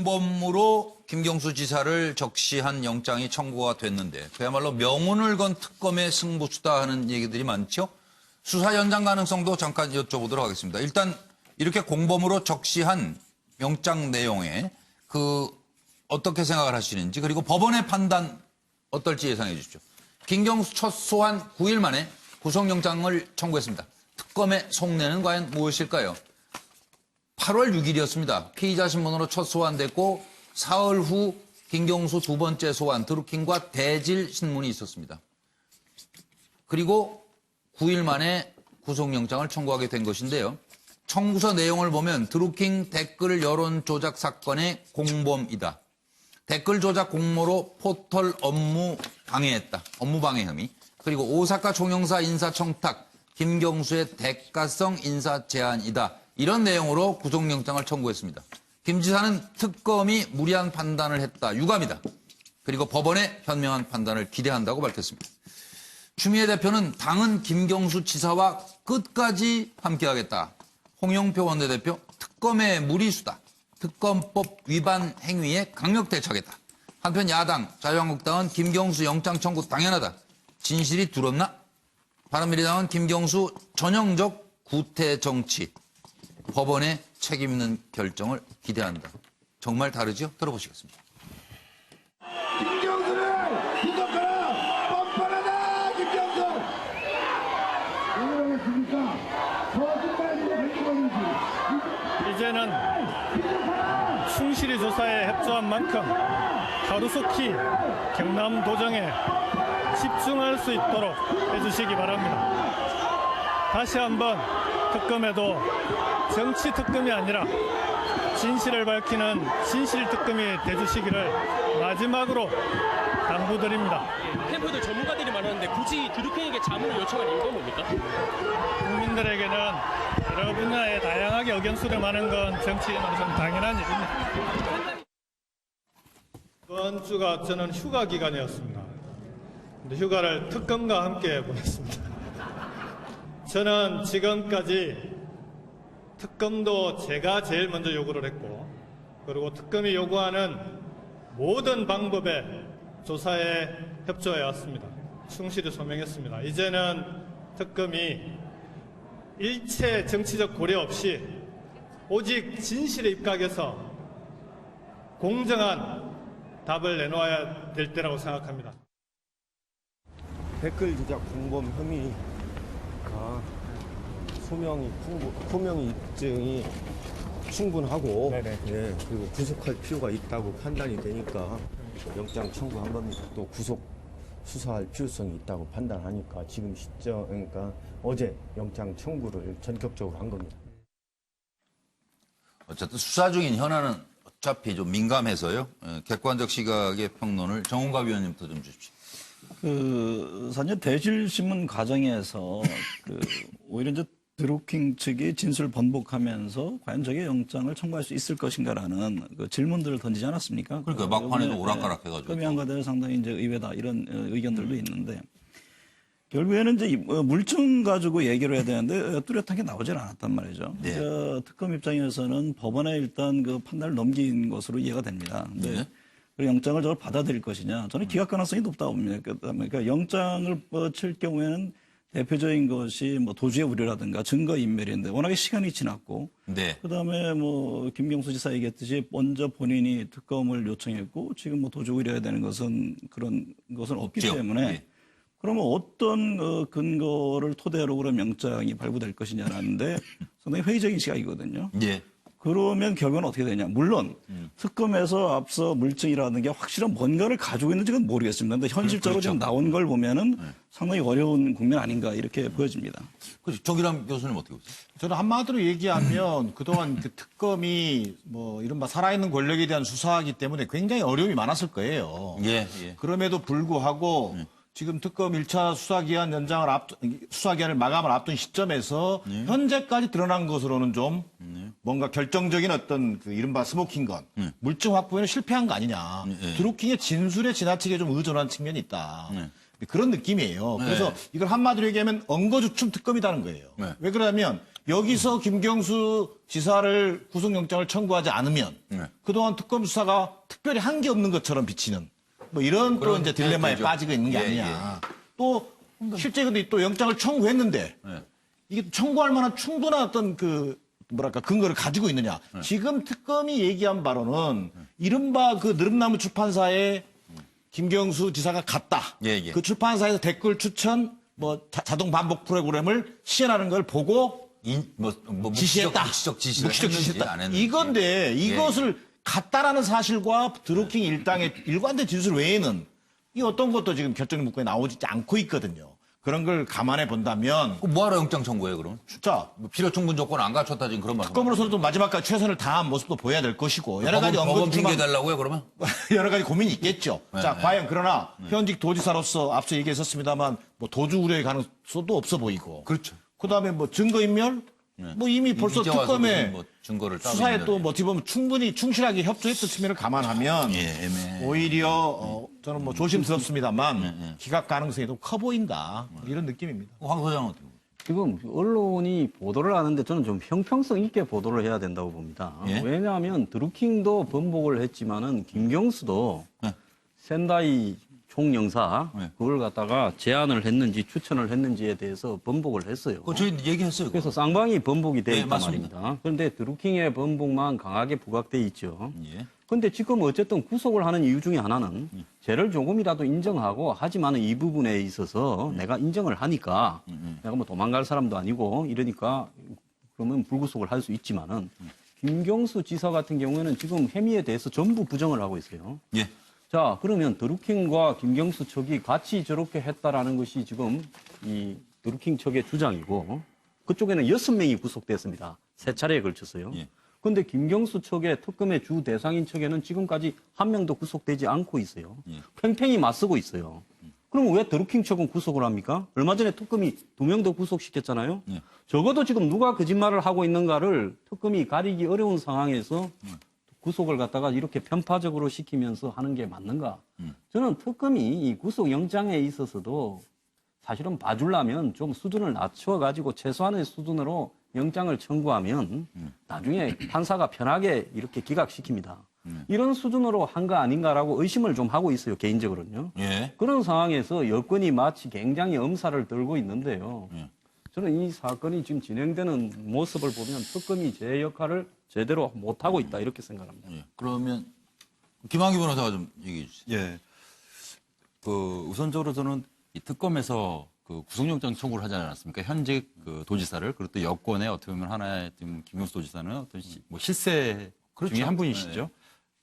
공범으로 김경수 지사를 적시한 영장이 청구가 됐는데 그야말로 명운을 건 특검의 승부수다 하는 얘기들이 많죠. 수사 연장 가능성도 잠깐 여쭤보도록 하겠습니다. 일단 이렇게 공범으로 적시한 영장 내용에 어떻게 생각을 하시는지, 그리고 법원의 판단 어떨지 예상해 주십시오. 김경수 첫 소환 9일 만에 구속영장을 청구했습니다. 특검의 속내는 과연 무엇일까요? 8월 6일이었습니다. 피의자 신문으로 첫 소환됐고 사흘 후 김경수 두 번째 소환 드루킹과 대질 신문이 있었습니다. 그리고 9일 만에 구속영장을 청구하게 된 것인데요. 청구서 내용을 보면 드루킹 댓글 여론 조작 사건의 공범이다. 댓글 조작 공모로 포털 업무 방해했다. 업무 방해 혐의. 그리고 오사카 총영사 인사 청탁, 김경수의 대가성 인사 제안이다. 이런 내용으로 구속영장을 청구했습니다. 김 지사는 특검이 무리한 판단을 했다. 유감이다. 그리고 법원의 현명한 판단을 기대한다고 밝혔습니다. 추미애 대표는 당은 김경수 지사와 끝까지 함께하겠다. 홍영표 원내대표 특검의 무리수다. 특검법 위반 행위에 강력 대처하겠다. 한편 야당 자유한국당은 김경수 영장 청구 당연하다. 진실이 두렵나? 바른미래당은 김경수 전형적 구태 정치. 법원의 책임 있는 결정을 기대한다. 정말 다르죠? 들어보시겠습니다. 김경수를 구속하라! 뻔뻔하다! 김경수! 왜 그러겠습니까? 거짓말이 되는 겁니지. 이제는 충실히 조사에 협조한 만큼 하루속히 경남 도정에 집중할 수 있도록 해주시기 바랍니다. 다시 한번 특검에도 정치 특검이 아니라 진실을 밝히는 진실 특검이 돼주시기를 마지막으로 당부드립니다. 캠프들 전문가들이 많았는데 굳이 드루킹에게 자문을 요청한 이유가 뭡니까? 국민들에게는 여러 분야에 다양하게 의견 수렴하는 건 정치인으로서는 당연한 일입니다. 이번 주가 저는 휴가 기간이었습니다. 근데 휴가를 특검과 함께 보냈습니다. 저는 지금까지 특검도 제가 제일 먼저 요구를 했고, 그리고 특검이 요구하는 모든 방법의 조사에 협조해 왔습니다. 충실히 소명했습니다. 이제는 특검이 일체 정치적 고려 없이 오직 진실에 입각해서 공정한 답을 내놓아야 될 때라고 생각합니다. 댓글 조작 공범 혐의가 소명이 입증이 충분하고, 예, 그리고 구속할 필요가 있다고 판단이 되니까 영장 청구한 겁니다. 또 구속 수사할 필요성이 있다고 판단하니까 지금 시점, 그러니까 어제 영장 청구를 전격적으로 한 겁니다. 어쨌든 수사 중인 현안은 어차피 좀 민감해서요. 객관적 시각의 평론을 정훈갑 위원님부터 좀 주십시오. 사실 대질신문 과정에서 오히려 이제 드루킹 측이 진술을 번복하면서 과연 저게 영장을 청구할 수 있을 것인가라는 질문들을 던지지 않았습니까? 그러니까 막판에도 오락가락 해가지고. 특검이 과대로 상당히 이제 의외다 이런 의견들도 있는데 결국에는 이제 물증 가지고 얘기를 해야 되는데 뚜렷하게 나오질 않았단 말이죠. 네. 특검 입장에서는 법원에 일단 판단을 넘긴 것으로 이해가 됩니다. 근데 그 영장을 저걸 받아들일 것이냐? 저는 기각 가능성이 높다고 봅니다. 그러니까 영장을 칠 경우에는 대표적인 것이 도주의 우려라든가 증거 인멸인데 워낙에 시간이 지났고, 네. 그다음에 김경수 지사 얘기했듯이 먼저 본인이 특검을 요청했고 지금 도주 우려해야 되는 것은 그런 것은 없기 없죠. 때문에 네. 그러면 어떤 근거를 토대로 그럼 영장이 발부될 것이냐라는데 상당히 회의적인 시각이거든요. 예. 그러면 결과는 어떻게 되냐. 물론 특검에서 앞서 물증이라는 게 확실한 뭔가를 가지고 있는지 는 모르겠습니다. 그런데 현실적으로 그렇죠. 지금 나온 걸 보면은 상당히 어려운 국면 아닌가 이렇게 보여집니다. 정기람 교수님 어떻게 보세요? 저는 한마디로 얘기하면 그동안 그 특검이 이른바 살아있는 권력에 대한 수사이기 때문에 굉장히 어려움이 많았을 거예요. 예, 예. 그럼에도 불구하고 지금 특검 1차 수사기한을 마감을 앞둔 시점에서 현재까지 드러난 것으로는 좀 뭔가 결정적인 어떤 이른바 스모킹건, 물증 확보에는 실패한 거 아니냐. 드루킹의 진술에 지나치게 좀 의존한 측면이 있다. 그런 느낌이에요. 그래서 이걸 한마디로 얘기하면 엉거주춤 특검이라는 거예요. 왜 그러냐면 여기서 김경수 지사를 구속영장을 청구하지 않으면 그동안 특검 수사가 특별히 한 게 없는 것처럼 비치는 뭐 이런 또 이제 딜레마에 되죠. 빠지고 있는 게 예, 아니냐. 또 실제 근데 또 영장을 청구했는데 이게 청구할 만한 충분한 어떤 그 뭐랄까 근거를 가지고 있느냐. 지금 특검이 얘기한 바로는 이른바 그 느릅나무 출판사에 김경수 지사가 갔다. 예. 그 출판사에서 댓글 추천 뭐 자동 반복 프로그램을 시연하는 걸 보고 지시했다. 묵시적 지시를 묵시적 했는지 지시했다. 안 했는지. 이건데 이것을 갔다라는 사실과 드루킹 일당의 일관된 진술 외에는 이 어떤 것도 지금 결정 문건에 나오지 않고 있거든요. 그런 걸 감안해 본다면 그럼 뭐하러 영장 청구해 그럼? 자 뭐 필요 충분 조건 안 갖췄다 지금 그런 말. 특검으로서도 마지막까지 최선을 다한 모습도 보여야 될 것이고 여러 가지 법원 핑계 언급지만 달라고요 그러면? 여러 가지 고민이 있겠죠. 자, 과연 그러나 현직 도지사로서 앞서 얘기했었습니다만 뭐 도주 우려의 가능성도 없어 보이고. 그렇죠. 그다음에 뭐 증거인멸? 뭐 이미 벌써 이제 와서 특검에 무슨 뭐 증거를 따로 수사에 인멸해. 또 뭐 어떻게 보면 충분히 충실하게 협조했던 측면을 감안하면 애매해. 오히려 저는 뭐 조심스럽습니다만 기각 가능성이 더 커 보인다. 이런 느낌입니다. 황 소장은 어떻게 보세요? 지금 언론이 보도를 하는데 저는 좀 형평성 있게 보도를 해야 된다고 봅니다. 예? 왜냐하면 드루킹도 번복을 했지만은 김경수도 네. 센다이 총영사 네. 그걸 갖다가 제안을 했는지 추천을 했는지에 대해서 번복을 했어요. 그거 저희 얘기했어요. 그래서 쌍방이 번복이 돼 네, 있단 맞습니다. 말입니다. 그런데 드루킹의 번복만 강하게 부각돼 있죠. 예. 근데 지금 어쨌든 구속을 하는 이유 중에 하나는 죄를 조금이라도 인정하고 하지만 이 부분에 있어서 내가 인정을 하니까 내가 뭐 도망갈 사람도 아니고 이러니까 그러면 불구속을 할 수 있지만은 김경수 지사 같은 경우에는 지금 혐의에 대해서 전부 부정을 하고 있어요. 예. 자, 그러면 드루킹과 김경수 측이 같이 저렇게 했다라는 것이 지금 이 드루킹 측의 주장이고 그쪽에는 6명이 구속됐습니다. 3차례에 걸쳤어요. 예. 그런데 김경수 측의 특검의 주 대상인 측에는 지금까지 한 명도 구속되지 않고 있어요. 팽팽히 맞서고 있어요. 그러면 왜 드루킹 측은 구속을 합니까? 얼마 전에 특검이 2명 더 구속시켰잖아요. 예. 적어도 지금 누가 거짓말을 하고 있는가를 특검이 가리기 어려운 상황에서 구속을 갖다가 이렇게 편파적으로 시키면서 하는 게 맞는가? 저는 특검이 이 구속영장에 있어서도 사실은 봐주려면 좀 수준을 낮춰가지고 최소한의 수준으로 영장을 청구하면 나중에 판사가 편하게 이렇게 기각시킵니다. 이런 수준으로 한 거 아닌가라고 의심을 좀 하고 있어요, 개인적으로는요. 예. 그런 상황에서 여건이 마치 굉장히 엄살을 떨고 있는데요. 예. 저는 이 사건이 지금 진행되는 모습을 보면 특검이 제 역할을 제대로 못하고 있다 이렇게 생각합니다. 예. 그러면 김한기 변호사가 좀 얘기해 주시죠. 예. 그 우선적으로 저는 이 특검에서 그 구속영장 청구를 하지 않았습니까? 현직 그 도지사를 그리고 또 여권의 어떻게 보면 하나의 지금 김경수 도지사는 어떤 뭐 실세 그렇죠. 중에 한 분이시죠.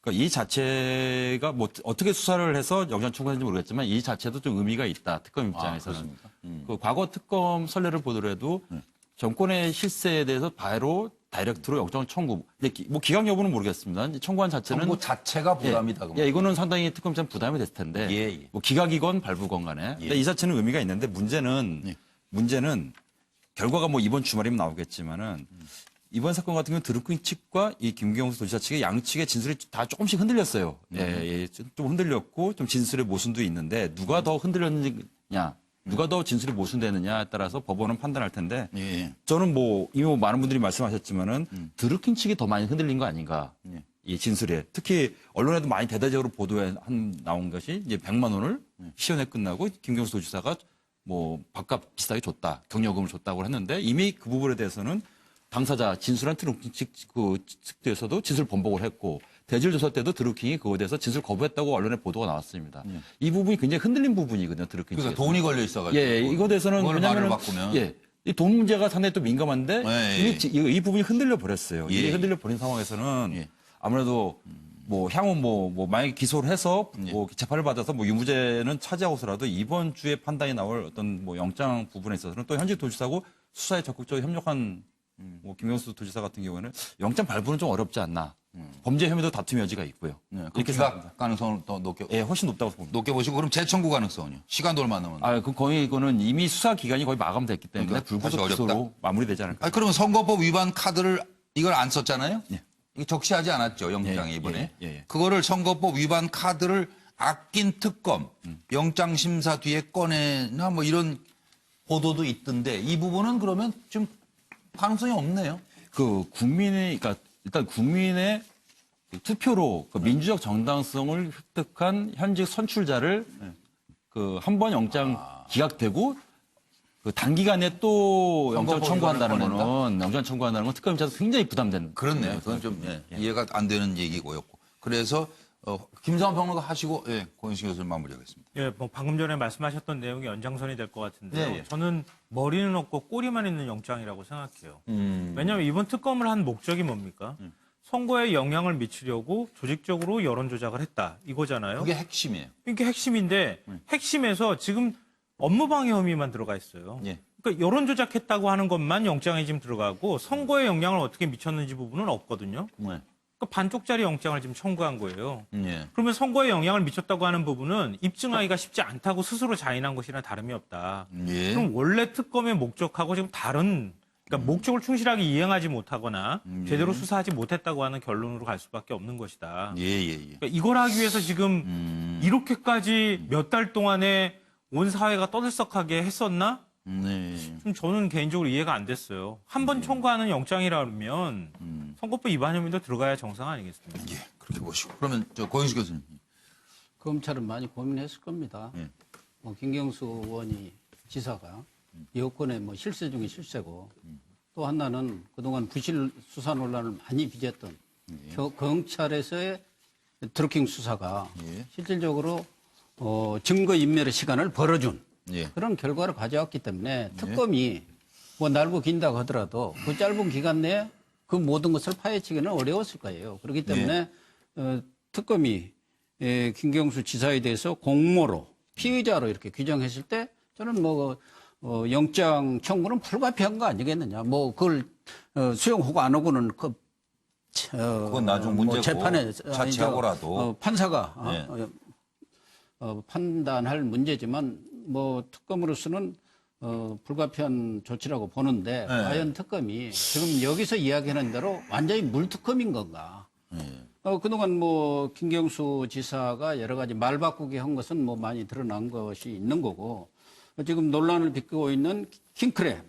그러니까 이 자체가 뭐 어떻게 수사를 해서 영장 청구하는지 모르겠지만 이 자체도 좀 의미가 있다. 특검 입장에서는. 그 과거 특검 선례를 보더라도 정권의 실세에 대해서 바로 다이렉트로 영장 청구. 근데 뭐 기각 여부는 모르겠습니다. 이제 청구한 자체는 청구 자체가 부담이다. 예, 이거는 상당히 특검 입장 부담이 됐을 텐데. 예. 뭐 기각이건 발부건 간에. 근데 이 자체는 의미가 있는데 문제는 결과가 뭐 이번 주말이면 나오겠지만은 이번 사건 같은 경우는 드루킹 측과 이 김경수 도지사 측의 양측의 진술이 다 조금씩 흔들렸어요. 예, 좀 흔들렸고 좀 진술의 모순도 있는데 누가 더 흔들렸느냐, 누가 더 진술이 모순되느냐에 따라서 법원은 판단할 텐데 예. 저는 뭐 이미 뭐 많은 분들이 말씀하셨지만은 드루킹 측이 더 많이 흔들린 거 아닌가. 이 진술에 특히 언론에도 많이 대대적으로 보도에 나온 것이 이제 100만 원을 시연회 끝나고 김경수 도지사가 뭐 밥값 비싸게 줬다, 경력금을 줬다고 했는데 이미 그 부분에 대해서는 당사자 진술한 드루킹 측에서도 진술 번복을 했고 대질 조사 때도 드루킹이 그거에 대해서 진술 거부했다고 언론에 보도가 나왔습니다. 이 부분이 굉장히 흔들린 부분이거든요, 드루킹 그러니까 측에서. 돈이 걸려 있어가지고. 예, 이거 대해서는 그걸 말을 왜냐면은 바꾸면. 예, 이 돈 문제가 상당히 또 민감한데 예. 이미 이 부분이 흔들려 버렸어요. 예. 이게 흔들려 버린 상황에서는 예. 아무래도 뭐 향후 뭐 만약에 기소를 해서 뭐 재판을 받아서 뭐 유무죄는 차지하고서라도 이번 주에 판단이 나올 어떤 뭐 영장 부분에 있어서는 또 현직 도지사고 수사에 적극적으로 협력한 뭐 김경수 도지사 같은 경우에는 영장 발부는 좀 어렵지 않나. 범죄 혐의도 다툼 여지가 있고요. 그 이렇게 기각 가능성을 더 높게 예, 훨씬 높다고 봅니다. 높게 보시고 그럼 재청구 가능성은요? 시간도 얼마 남았는데. 아, 그 거의 이거는 이미 수사 기간이 거의 마감됐기 때문에 그러니까 불구속 사실 기소로 어렵다. 마무리되지 않을까. 아니, 그러면 선거법 위반 카드를 이걸 안 썼잖아요? 예. 이게 적시하지 않았죠, 영장에 예, 이번에. 예. 그거를 선거법 위반 카드를 아낀 특검, 영장 심사 뒤에 꺼내나 뭐 이런 보도도 있던데 이 부분은 그러면 좀 가능성이 없네요. 그러니까 일단 국민의 그 투표로 그 민주적 정당성을 획득한 현직 선출자를 그 한 번 영장 기각되고 그 단기간에 또 영장 청구한다는 거는 영장 청구한다는 건 특검 입장에서 굉장히 부담되는. 그렇네요. 그건 좀 이해가 안 되는 얘기고였고. 그래서 김상환 평론가 하시고 고영식 교수님 마무리하겠습니다. 예, 뭐 방금 전에 말씀하셨던 내용이 연장선이 될 것 같은데요. 예. 저는 머리는 없고 꼬리만 있는 영장이라고 생각해요. 왜냐하면 이번 특검을 한 목적이 뭡니까? 선거에 영향을 미치려고 조직적으로 여론 조작을 했다 이거잖아요. 그게 핵심이에요. 이게 핵심인데 핵심에서 지금 업무방해 혐의만 들어가 있어요. 예. 그러니까 여론 조작했다고 하는 것만 영장에 지금 들어가고 선거에 영향을 어떻게 미쳤는지 부분은 없거든요. 네. 그러니까 반쪽짜리 영장을 지금 청구한 거예요. 예. 그러면 선거에 영향을 미쳤다고 하는 부분은 입증하기가 쉽지 않다고 스스로 자인한 것이나 다름이 없다. 예. 그럼 원래 특검의 목적하고 지금 다른, 그러니까 목적을 충실하게 이행하지 못하거나 제대로 수사하지 못했다고 하는 결론으로 갈 수밖에 없는 것이다. 예. 그러니까 이걸 하기 위해서 지금 이렇게까지 몇 달 동안에 온 사회가 떠들썩하게 했었나? 네. 좀 저는 개인적으로 이해가 안 됐어요. 한 번 청구하는 영장이라면 선거법 위반 혐의도 들어가야 정상 아니겠습니까? 예. 그렇게 보시고. 그러면 고영식 교수님. 검찰은 많이 고민했을 겁니다. 예. 뭐 김경수 의원이 지사가 여권의 뭐 실세 중에 실세고 또 하나는 그동안 부실 수사 논란을 많이 빚었던 경찰에서의 드루킹 수사가 예. 실질적으로 증거 인멸의 시간을 벌어준 예. 그런 결과를 가져왔기 때문에 특검이 뭐 날고 긴다고 하더라도 그 짧은 기간 내에 그 모든 것을 파헤치기는 어려웠을 거예요. 그렇기 때문에 특검이 김경수 지사에 대해서 공모로 피의자로 이렇게 규정했을 때 저는 뭐 영장 청구는 불가피한 거 아니겠느냐. 뭐 그걸 수용하고 안 하고는 그건 나중 문제고 재판에 자치하고라도 판사가 네. 판단할 문제지만 뭐 특검으로서는 불가피한 조치라고 보는데 과연 특검이 지금 여기서 이야기하는 대로 완전히 물특검인 건가? 그동안 뭐 김경수 지사가 여러 가지 말 바꾸기 한 것은 뭐 많이 드러난 것이 있는 거고 지금 논란을 빚고 있는 킹크랩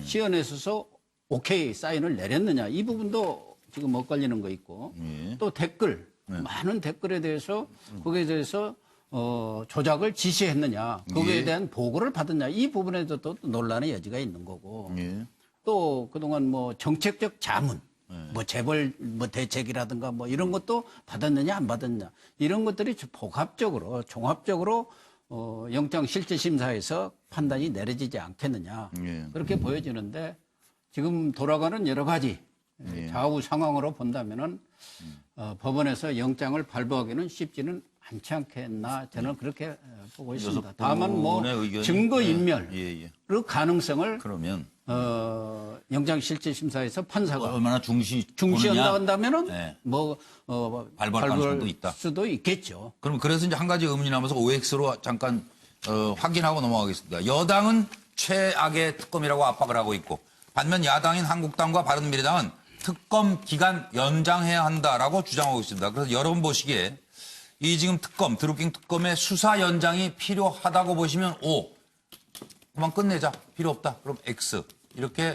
시연에서 오케이 사인을 내렸느냐 이 부분도 지금 엇갈리는 거 있고 또 댓글 많은 댓글에 대해서 거기에 대해서 조작을 지시했느냐 거기에 대한 보고를 받았냐 이 부분에도 또 논란의 여지가 있는 거고 또 그동안 뭐 정책적 자문 뭐 재벌 뭐 대책이라든가 뭐 이런 것도 받았느냐 안 받았느냐 이런 것들이 복합적으로 종합적으로 영장 실질 심사에서 판단이 내려지지 않겠느냐 그렇게 보여지는데 지금 돌아가는 여러 가지 좌우 상황으로 본다면은 법원에서 영장을 발부하기는 쉽지는 않지 않겠나 저는 그렇게 보고 있습니다. 다만 뭐 증거 인멸의 가능성을 그러면 영장 실질 심사에서 판사가 얼마나 중시한다 한다면은 뭐 발부할 가능성도 있다. 수도 있겠죠. 그럼 그래서 이제 한 가지 의문이 남아서 OX로 잠깐 확인하고 넘어가겠습니다. 여당은 최악의 특검이라고 압박을 하고 있고 반면 야당인 한국당과 바른미래당은 특검 기간 연장해야 한다라고 주장하고 있습니다. 그래서 여러분 보시기에 이 지금 특검, 드루킹 특검의 수사 연장이 필요하다고 보시면 O, 그만 끝내자, 필요 없다, 그럼 X. 이렇게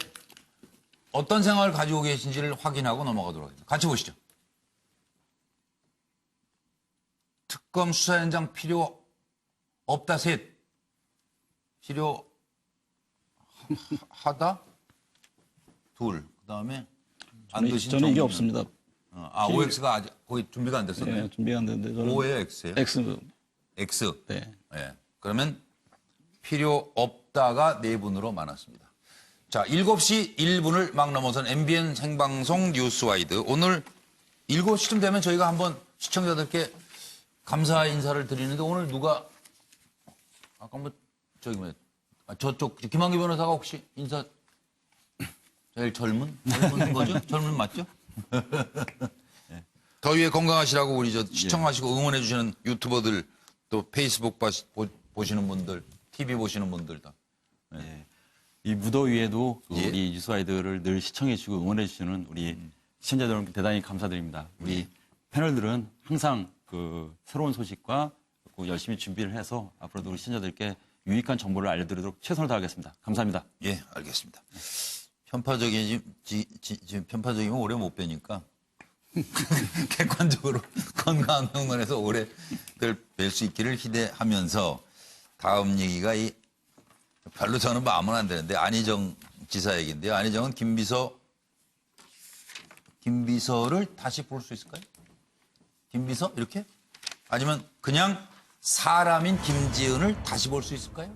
어떤 생각을 가지고 계신지를 확인하고 넘어가도록 하겠습니다. 같이 보시죠. 특검 수사 연장 필요 없다, 셋. 필요하다, 둘. 그 다음에 안 드신 저는 이게 정리는? 없습니다. OX가 아직 거의 준비가 안 됐었네요. 네, 준비가 안 됐는데 저는 O예요, X예요? X. 네. 예. 그러면 필요 없다가 네 분으로 많았습니다. 자, 7시 1분을 막 넘어선 MBN 생방송 뉴스와이드. 오늘 7시쯤 되면 저희가 한번 시청자들께 감사 인사를 드리는데 오늘 누가 아까 뭐 저기 뭐 저쪽 김한기 변호사가 혹시 인사 제일 젊은 거죠? 젊은 맞죠? 더위에 건강하시라고 우리 저 시청하시고 응원해 주시는 유튜버들 또 페이스북 보시는 분들, TV 보시는 분들 다. 이 무더위에도 예. 우리 뉴스와이드를 늘 시청해 주시고 응원해 주시는 우리 시청자 여러분께 대단히 감사드립니다. 우리 패널들은 항상 그 새로운 소식과 열심히 준비를 해서 앞으로도 우리 시청자들께 유익한 정보를 알려드리도록 최선을 다하겠습니다. 감사합니다. 예, 알겠습니다. 편파적이면 오래 못 뵈니까 객관적으로 건강한 평론에서 오래들 뵐 수 있기를 기대하면서 다음 얘기가 별로 저는 마음은 안 되는데 안희정 지사 얘기인데요. 안희정은 김비서를 다시 볼 수 있을까요? 김비서 이렇게? 아니면 그냥 사람인 김지은을 다시 볼 수 있을까요?